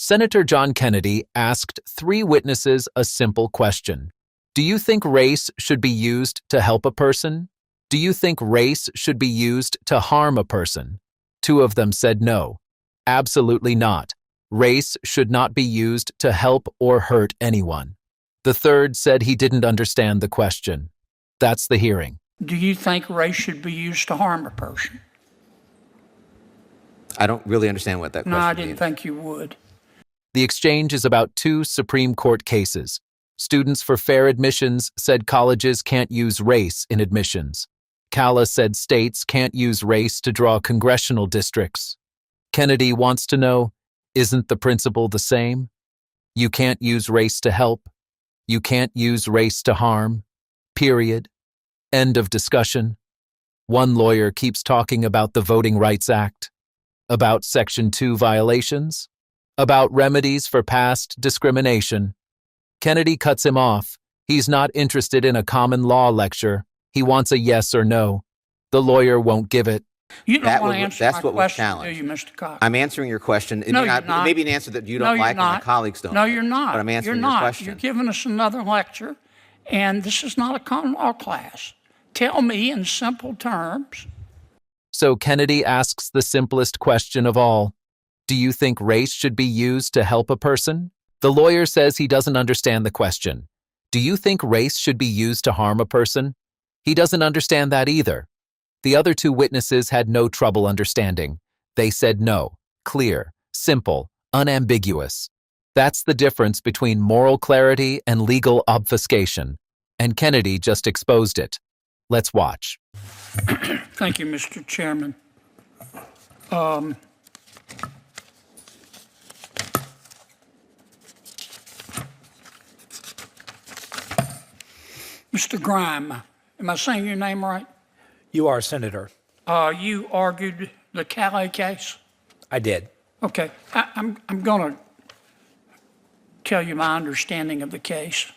Senator John Kennedy asked 3 witnesses a simple question. Do you think race should be used to help a person? Do you think race should be used to harm a person? 2 of them said no. Absolutely not. Race should not be used to help or hurt anyone. The third said he didn't understand the question. That's the hearing. Do you think race should be used to harm a person? I don't really understand what that question means. No, I didn't think you would. The exchange is about 2 Supreme Court cases. Students for Fair Admissions said colleges can't use race in admissions. Calla said states can't use race to draw congressional districts. Kennedy wants to know, isn't the principle the same? You can't use race to help. You can't use race to harm. Period. End of discussion. One lawyer keeps talking about the Voting Rights Act, about Section 2 violations, about remedies for past discrimination. Kennedy cuts him off. He's not interested in a common law lecture. He wants a yes or no. The lawyer won't give it. You don't want to answer my question, do you, Mr. Cox? I'm answering your question. No, you're not. Maybe an answer that you don't like and my colleagues don't. No, you're not. But I'm answering your question. You're giving us another lecture, and this is not a common law class. Tell me in simple terms. So Kennedy asks the simplest question of all. Do you think race should be used to help a person? The lawyer says he doesn't understand the question. Do you think race should be used to harm a person? He doesn't understand that either. The other 2 witnesses had no trouble understanding. They said no, clear, simple, unambiguous. That's the difference between moral clarity and legal obfuscation. And Kennedy just exposed it. Let's watch. Thank you, Mr. Chairman. Mr. Grime, am I saying your name right? You are, Senator. You argued the Calais case? I did. Okay. I'm going to tell you my understanding of the case.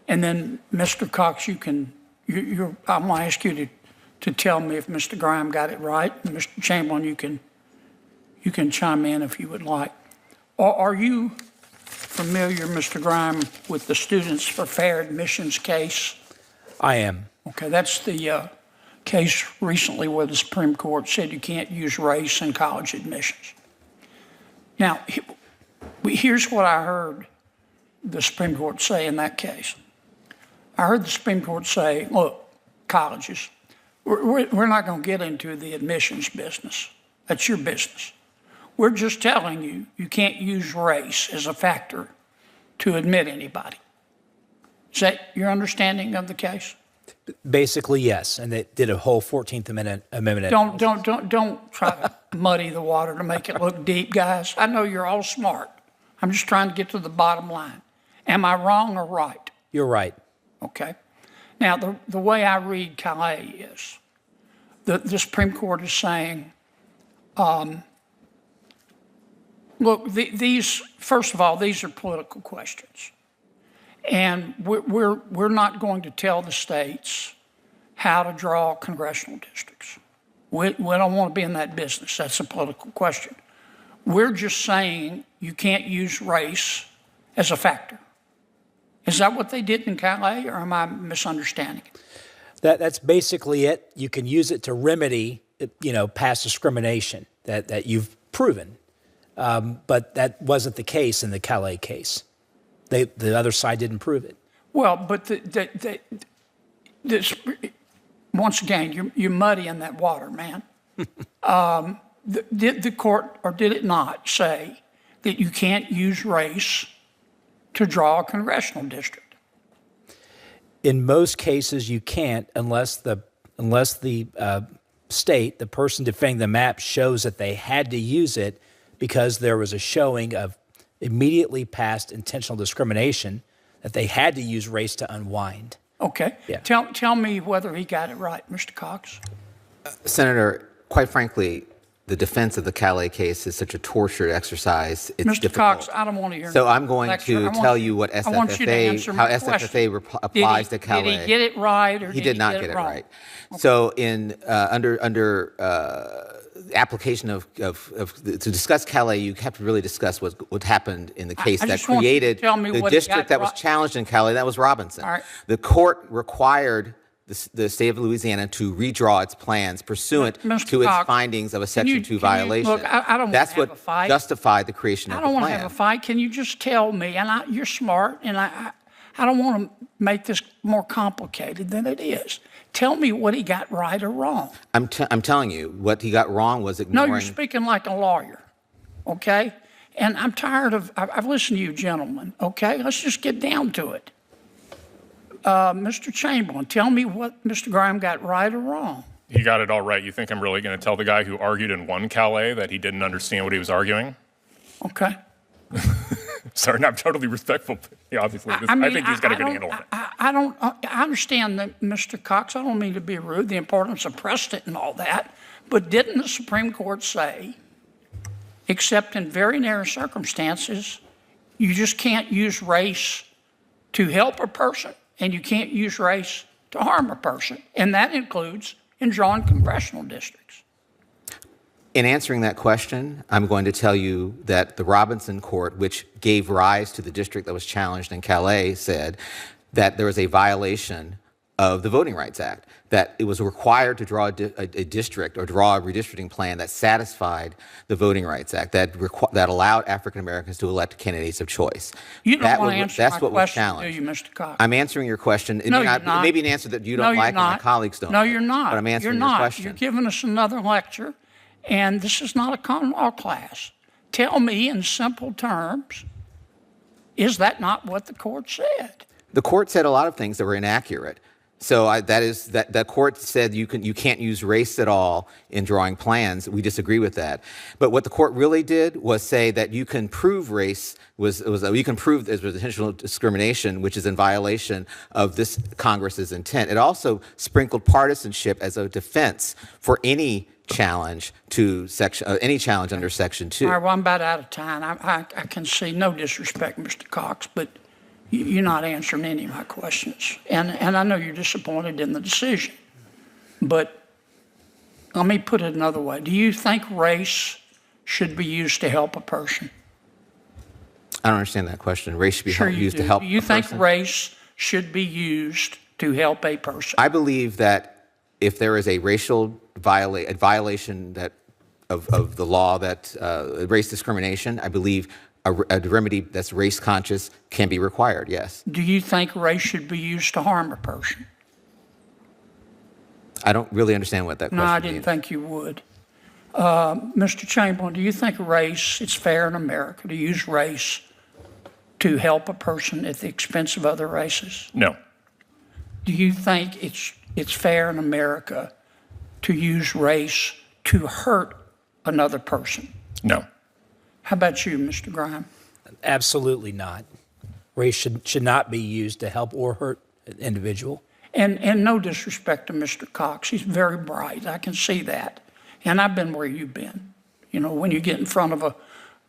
And then, Mr. Cox, I'm going to ask you to tell me if Mr. Grime got it right. And Mr. Chamberlain, you can chime in if you would like. Are you familiar, Mr. Grime, with the Students for Fair Admissions case? I am. Okay, that's the case recently where the Supreme Court said you can't use race in college admissions. Now, here's what I heard the Supreme Court say in that case. I heard the Supreme Court say, look, colleges, we're not going to get into the admissions business. That's your business. We're just telling you you can't use race as a factor to admit anybody. Is that your understanding of the case? Basically, yes. And they did a whole 14th Amendment. Don't try to muddy the water to make it look deep, guys. I know you're all smart. I'm just trying to get to the bottom line. Am I wrong or right? You're right. Okay. Now, the way I read Calais is the Supreme Court is saying, look, first of all, these are political questions. And we're not going to tell the states how to draw congressional districts. We don't want to be in that business. That's a political question. We're just saying you can't use race as a factor. Is that what they did in Calais, or am I misunderstanding it? That's basically it. You can use it to remedy, past discrimination that you've proven. But that wasn't the case in the Calais case. The other side didn't prove it. Well, but once again, you're muddying that water, man. Did the court, or did it not, say that you can't use race to draw a congressional district? In most cases, you can't unless the state, the person defending the map, shows that they had to use it because there was a showing of immediately past intentional discrimination that they had to use race to unwind. Okay. Yeah. Tell me whether he got it right, Mr. Cox. Senator, quite frankly, the defense of the Calais case is such a tortured exercise. It's Mr. difficult. Cox, I don't want to hear. So I'm going to tell you what I want you to answer how my question. SFFA applies to Calais. Did he get it right, or he did not get it wrong? right? Okay. So in under application to discuss Calais, you have to really discuss what happened in the case I that just want you to created tell me the what he district got that was right. challenged in Calais. That was Robinson. All right. The court required the state of Louisiana to redraw its plans pursuant Mr. to its Cox, findings of a Section 2 can you- violation. look, I don't That's wanna have what a fight. justified the creation I of don't the want to plan. have a fight. Can you just tell me? And you're smart, and I don't want to make this more complicated than it is. Tell me what he got right or wrong. I'm telling you, what he got wrong was No, ignoring. you're speaking like a lawyer, okay? And I'm tired of, I've listened to you gentlemen, okay? Let's just get down to it. Mr. Chamberlain, tell me what Mr. Graham got right or wrong. He got it all right. You think I'm really going to tell the guy who argued and won Calais that he didn't understand what he was arguing? Okay? Sorry, no, I'm totally respectful. But yeah, obviously, I think he's got a good handle on it. I understand that, Mr. Cox, I don't mean to be rude, the importance of precedent and all that, but didn't the Supreme Court say, except in very narrow circumstances, you just can't use race to help a person, and you can't use race to harm a person, and that includes in drawing congressional districts. In answering that question, I'm going to tell you that the Robinson Court, which gave rise to the district that was challenged in Calais, said that there was a violation of the Voting Rights Act, that it was required to draw a district or draw a redistricting plan that satisfied the Voting Rights Act, that allowed African Americans to elect candidates of choice. You don't want to answer That's my what was question, do challenged. you, Mr. Cox? I'm answering your question. It No, may you're not, not. It may be an answer that you No, don't you're like and my not. colleagues don't No, like. you're not. But I'm answering you're your not. question. You're giving us another lecture, and this is not a common law class. Tell me in simple terms, is that not what the court said? The court said a lot of things that were inaccurate. So that court said you can't use race at all in drawing plans. We disagree with that. But what the court really did was say that you can prove race you can prove there was intentional discrimination, which is in violation of this Congress's intent. It also sprinkled partisanship as a defense for any challenge to any challenge under Section 2. All right, well, I'm about out of time. I can see no disrespect, Mr. Cox, but you're not answering any of my questions. And I know you're disappointed in the decision. But let me put it another way. Do you think race should be used to help a person? I don't understand that question. Race should be Sure you used do. to help Do you a think person? race should be used to help a person? I believe that if there is a racial violation of the law, that race discrimination, I believe a remedy that's race conscious can be required, yes. Do you think race should be used to harm a person? I don't really understand what that No, question I didn't means. think you would. Mr. Chamberlain, do you think it's fair in America to use race to help a person at the expense of other races? No. Do you think it's fair in America to use race to hurt another person? No. How about you, Mr. Graham? Absolutely not. Race should not be used to help or hurt an individual. And no disrespect to Mr. Cox. He's very bright. I can see that. And I've been where you've been. You know, when you get in front of a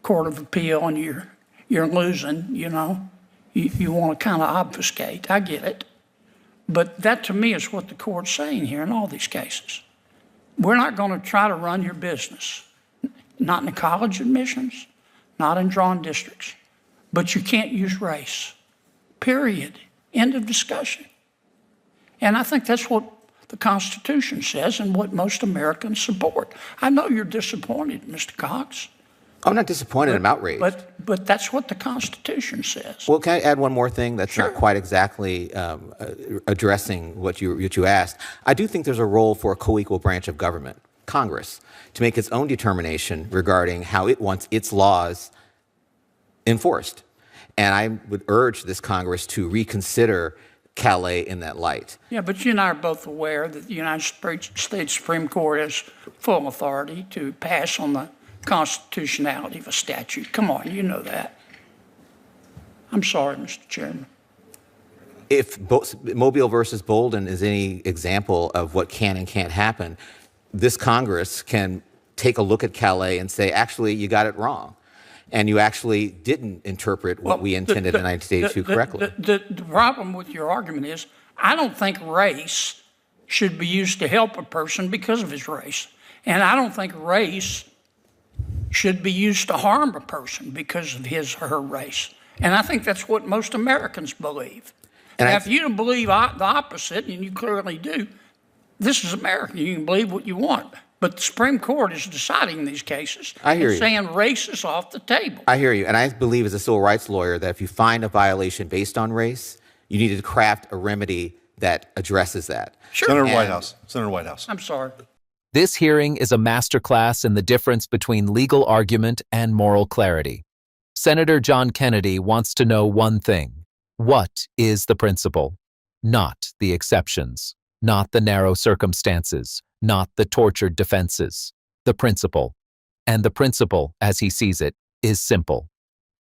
court of appeal and you're losing, you know, you want to kind of obfuscate. I get it. But that to me is what the court's saying here in all these cases. We're not going to try to run your business. Not in the college admissions, not in drawn districts. But you can't use race. Period. End of discussion. And I think that's what the Constitution says and what most Americans support. I know you're disappointed, Mr. Cox. I'm not disappointed, I'm outraged. But that's what the Constitution says. Well, can I add one more thing that's Sure. not quite exactly addressing what you asked? I do think there's a role for a co-equal branch of government, Congress, to make its own determination regarding how it wants its laws enforced. And I would urge this Congress to reconsider Calais in that light. Yeah, but you and I are both aware that the United States Supreme Court has full authority to pass on the constitutionality of a statute. Come on, you know that. I'm sorry, Mr. Chairman. If Mobile versus Bolden is any example of what can and can't happen, this Congress can take a look at Calais and say, actually, you got it wrong. And you actually didn't interpret what we intended in 1982 correctly. The problem with your argument is I don't think race should be used to help a person because of his race. And I don't think race should be used to harm a person because of his or her race. And I think that's what most Americans believe. And Now, if you don't believe the opposite, and you clearly do, this is America. You can believe what you want. But the Supreme Court is deciding these cases. I hear you. Saying race is off the table. I hear you. And I believe as a civil rights lawyer that if you find a violation based on race, you need to craft a remedy that addresses that. Sure. Senator Whitehouse. I'm sorry. This hearing is a masterclass in the difference between legal argument and moral clarity. Senator John Kennedy wants to know one thing. What is the principle? Not the exceptions, not the narrow circumstances, not the tortured defenses. The principle. And the principle, as he sees it, is simple.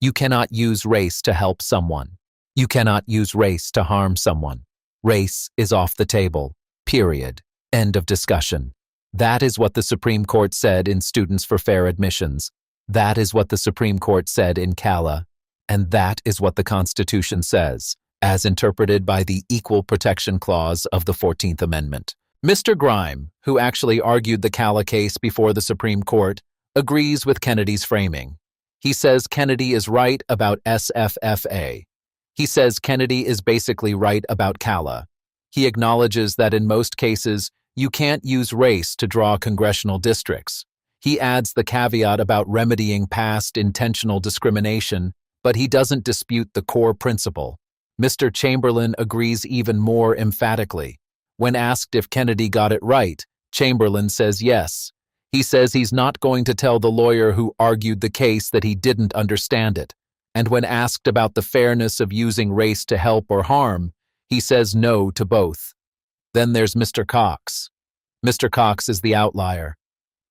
You cannot use race to help someone. You cannot use race to harm someone. Race is off the table. Period. End of discussion. That is what the Supreme Court said in Students for Fair Admissions. That is what the Supreme Court said in Cala. And that is what the Constitution says, as interpreted by the Equal Protection Clause of the 14th Amendment. Mr. Grime, who actually argued the Cala case before the Supreme Court, agrees with Kennedy's framing. He says Kennedy is right about SFFA. He says Kennedy is basically right about Cala. He acknowledges that in most cases, you can't use race to draw congressional districts. He adds the caveat about remedying past intentional discrimination, but he doesn't dispute the core principle. Mr. Chamberlain agrees even more emphatically. When asked if Kennedy got it right, Chamberlain says yes. He says he's not going to tell the lawyer who argued the case that he didn't understand it. And when asked about the fairness of using race to help or harm, he says no to both. Then there's Mr. Cox. Mr. Cox is the outlier.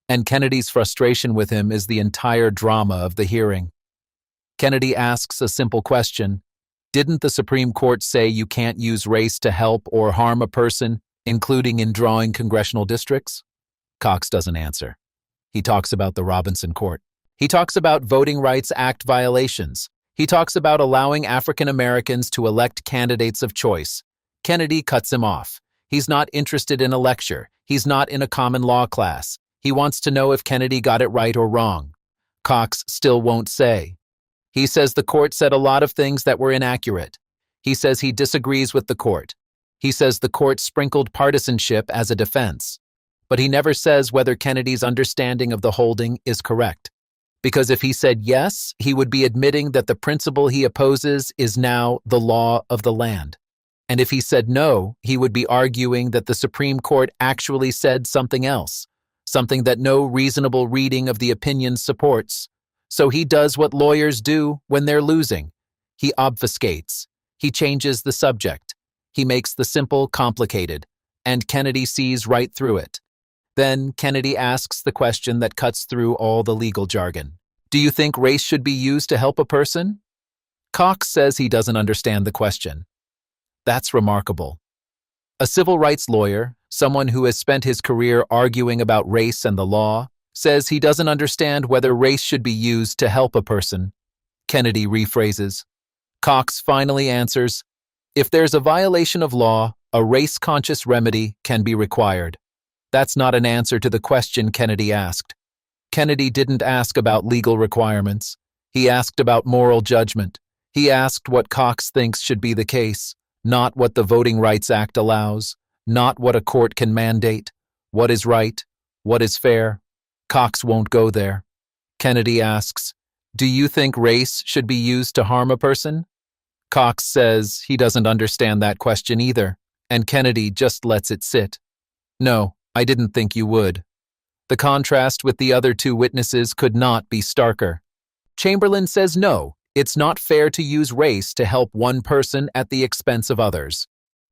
And Kennedy's frustration with him is the entire drama of the hearing. Kennedy asks a simple question. Didn't the Supreme Court say you can't use race to help or harm a person, including in drawing congressional districts? Cox doesn't answer. He talks about the Robinson Court. He talks about Voting Rights Act violations. He talks about allowing African Americans to elect candidates of choice. Kennedy cuts him off. He's not interested in a lecture. He's not in a common law class. He wants to know if Kennedy got it right or wrong. Cox still won't say. He says the court said a lot of things that were inaccurate. He says he disagrees with the court. He says the court sprinkled partisanship as a defense. But he never says whether Kennedy's understanding of the holding is correct. Because if he said yes, he would be admitting that the principle he opposes is now the law of the land. And if he said no, he would be arguing that the Supreme Court actually said something else, something that no reasonable reading of the opinion supports. So he does what lawyers do when they're losing. He obfuscates. He changes the subject. He makes the simple complicated, and Kennedy sees right through it. Then Kennedy asks the question that cuts through all the legal jargon. Do you think race should be used to help a person? Cox says he doesn't understand the question. That's remarkable. A civil rights lawyer, someone who has spent his career arguing about race and the law, says he doesn't understand whether race should be used to help a person. Kennedy rephrases. Cox finally answers, if there's a violation of law, a race-conscious remedy can be required. That's not an answer to the question Kennedy asked. Kennedy didn't ask about legal requirements. He asked about moral judgment. He asked what Cox thinks should be the case, not what the Voting Rights Act allows, not what a court can mandate, what is right, what is fair. Cox won't go there. Kennedy asks, do you think race should be used to harm a person? Cox says he doesn't understand that question either, and Kennedy just lets it sit. No, I didn't think you would. The contrast with the other two witnesses could not be starker. Chamberlain says no, it's not fair to use race to help one person at the expense of others.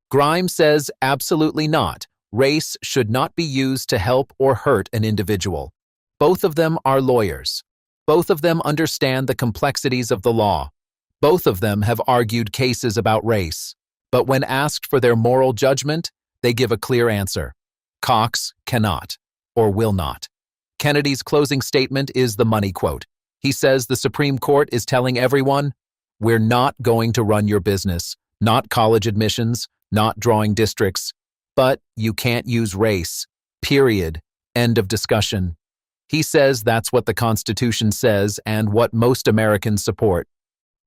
Grime says absolutely not. Race should not be used to help or hurt an individual. Both of them are lawyers. Both of them understand the complexities of the law. Both of them have argued cases about race. But when asked for their moral judgment, they give a clear answer. Cox cannot, or will not. Kennedy's closing statement is the money quote. He says the Supreme Court is telling everyone, we're not going to run your business, not college admissions, not drawing districts, but you can't use race, period, End of discussion. He says that's what the Constitution says and what most Americans support.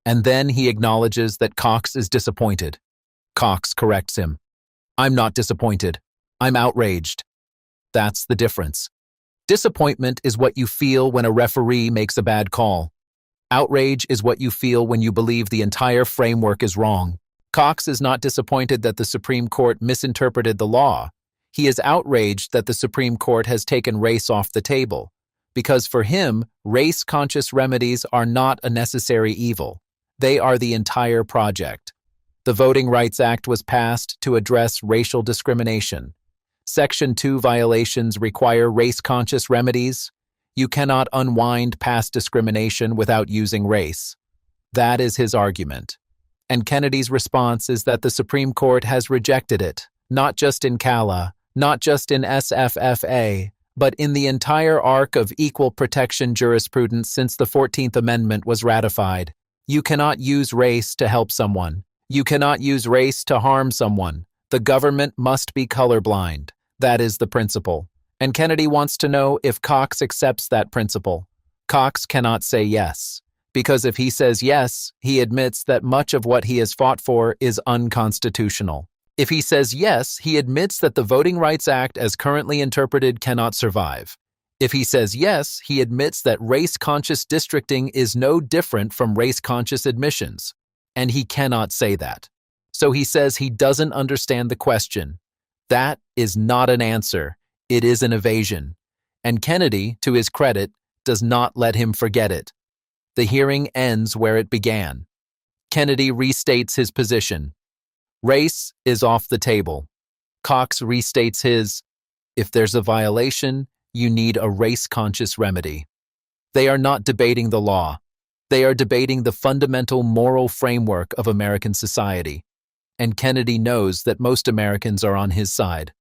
And then he acknowledges that Cox is disappointed. Cox corrects him. I'm not disappointed. I'm outraged. That's the difference. Disappointment is what you feel when a referee makes a bad call. Outrage is what you feel when you believe the entire framework is wrong. Cox is not disappointed that the Supreme Court misinterpreted the law. He is outraged that the Supreme Court has taken race off the table, because for him, race-conscious remedies are not a necessary evil. They are the entire project. The Voting Rights Act was passed to address racial discrimination. Section 2 violations require race-conscious remedies. You cannot unwind past discrimination without using race. That is his argument. And Kennedy's response is that the Supreme Court has rejected it, not just in CALA, not just in SFFA, but in the entire arc of equal protection jurisprudence since the 14th Amendment was ratified. You cannot use race to help someone. You cannot use race to harm someone. The government must be colorblind. That is the principle. And Kennedy wants to know if Cox accepts that principle. Cox cannot say yes, because if he says yes, he admits that much of what he has fought for is unconstitutional. If he says yes, he admits that the Voting Rights Act as currently interpreted cannot survive. If he says yes, he admits that race-conscious districting is no different from race-conscious admissions. And he cannot say that. So he says he doesn't understand the question. That is not an answer. It is an evasion. And Kennedy, to his credit, does not let him forget it. The hearing ends where it began. Kennedy restates his position. Race is off the table. Cox restates his, if there's a violation, you need a race-conscious remedy. They are not debating the law. They are debating the fundamental moral framework of American society. And Kennedy knows that most Americans are on his side.